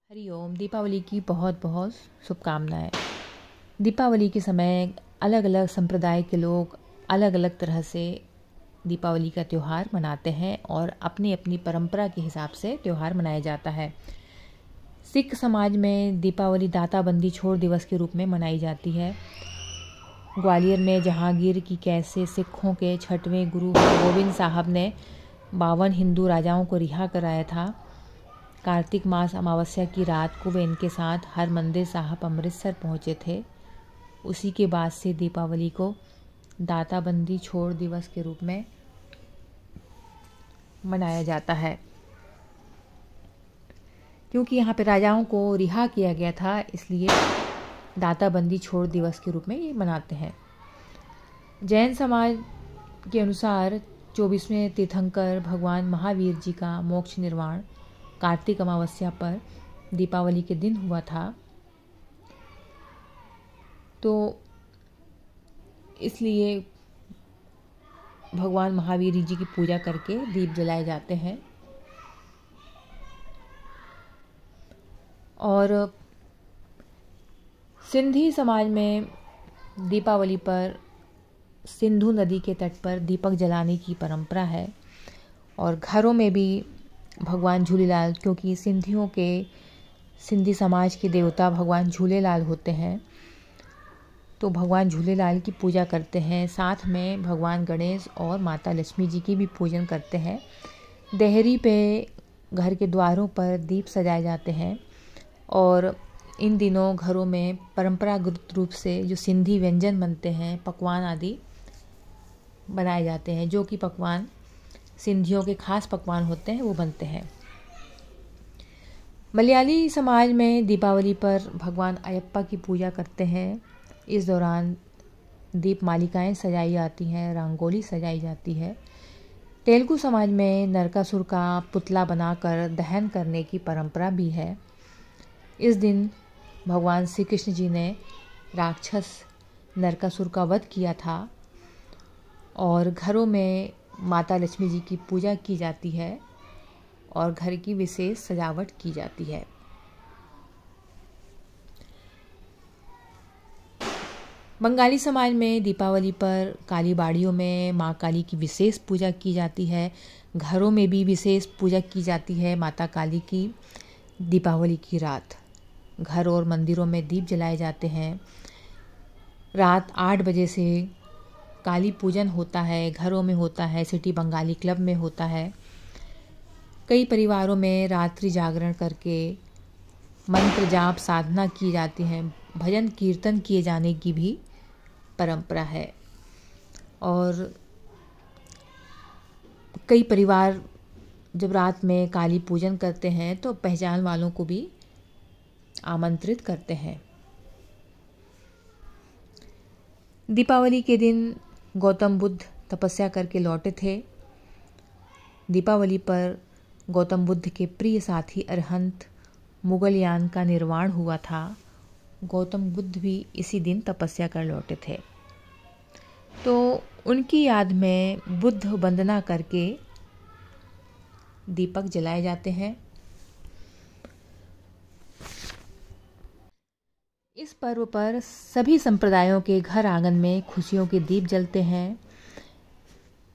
हरिओम। दीपावली की बहुत बहुत शुभकामनाएं। दीपावली के समय अलग अलग संप्रदाय के लोग अलग अलग तरह से दीपावली का त्यौहार मनाते हैं और अपनी अपनी परंपरा के हिसाब से त्यौहार मनाया जाता है। सिख समाज में दीपावली दाता बंदी छोड़ दिवस के रूप में मनाई जाती है। ग्वालियर में जहांगीर की कैद से सिखों के 6वें गुरु गोविंद साहब ने 52 हिंदू राजाओं को रिहा कराया था। कार्तिक मास अमावस्या की रात को वे इनके साथ हरमंदिर साहब अमृतसर पहुंचे थे। उसी के बाद से दीपावली को दाता बंदी छोड़ दिवस के रूप में मनाया जाता है। क्योंकि यहाँ पे राजाओं को रिहा किया गया था, इसलिए दाता बंदी छोड़ दिवस के रूप में ये मनाते हैं। जैन समाज के अनुसार 24वें तीर्थंकर भगवान महावीर जी का मोक्ष निर्वाण कार्तिक अमावस्या पर दीपावली के दिन हुआ था, तो इसलिए भगवान महावीर जी की पूजा करके दीप जलाए जाते हैं। और सिंधी समाज में दीपावली पर सिंधु नदी के तट पर दीपक जलाने की परंपरा है। और घरों में भी भगवान झूलेलाल, क्योंकि सिंधी समाज के देवता भगवान झूलेलाल होते हैं, तो भगवान झूलेलाल की पूजा करते हैं। साथ में भगवान गणेश और माता लक्ष्मी जी की भी पूजन करते हैं। देहरी पे घर के द्वारों पर दीप सजाए जाते हैं। और इन दिनों घरों में परंपरागत रूप से जो सिंधी व्यंजन बनते हैं, पकवान आदि बनाए जाते हैं। जो कि पकवान सिंधियों के खास पकवान होते हैं, वो बनते हैं। मलयाली समाज में दीपावली पर भगवान अयप्पा की पूजा करते हैं। इस दौरान दीप मालिकाएं सजाई जाती हैं, रंगोली सजाई जाती है। तेलुगु समाज में नरकासुर का पुतला बनाकर दहन करने की परंपरा भी है। इस दिन भगवान श्री कृष्ण जी ने राक्षस नरकासुर का वध किया था। और घरों में माता लक्ष्मी जी की पूजा की जाती है और घर की विशेष सजावट की जाती है। बंगाली समाज में दीपावली पर काली बाड़ियों में माँ काली की विशेष पूजा की जाती है। घरों में भी विशेष पूजा की जाती है माता काली की। दीपावली की रात घर और मंदिरों में दीप जलाए जाते हैं। रात 8 बजे से काली पूजन होता है, घरों में होता है, सिटी बंगाली क्लब में होता है। कई परिवारों में रात्रि जागरण करके मंत्र जाप साधना की जाती है। भजन कीर्तन किए जाने की भी परंपरा है। और कई परिवार जब रात में काली पूजन करते हैं तो पहचान वालों को भी आमंत्रित करते हैं। दीपावली के दिन गौतम बुद्ध तपस्या करके लौटे थे। दीपावली पर गौतम बुद्ध के प्रिय साथी अरहंत मुगलयान का निर्वाण हुआ था। गौतम बुद्ध भी इसी दिन तपस्या कर लौटे थे, तो उनकी याद में बुद्ध वंदना करके दीपक जलाए जाते हैं। इस पर्व पर सभी संप्रदायों के घर आंगन में खुशियों के दीप जलते हैं।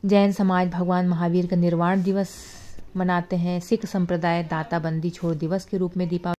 जैन समाज भगवान महावीर का निर्वाण दिवस मनाते हैं। सिख संप्रदाय दाता बंदी छोड़ दिवस के रूप में दीपावली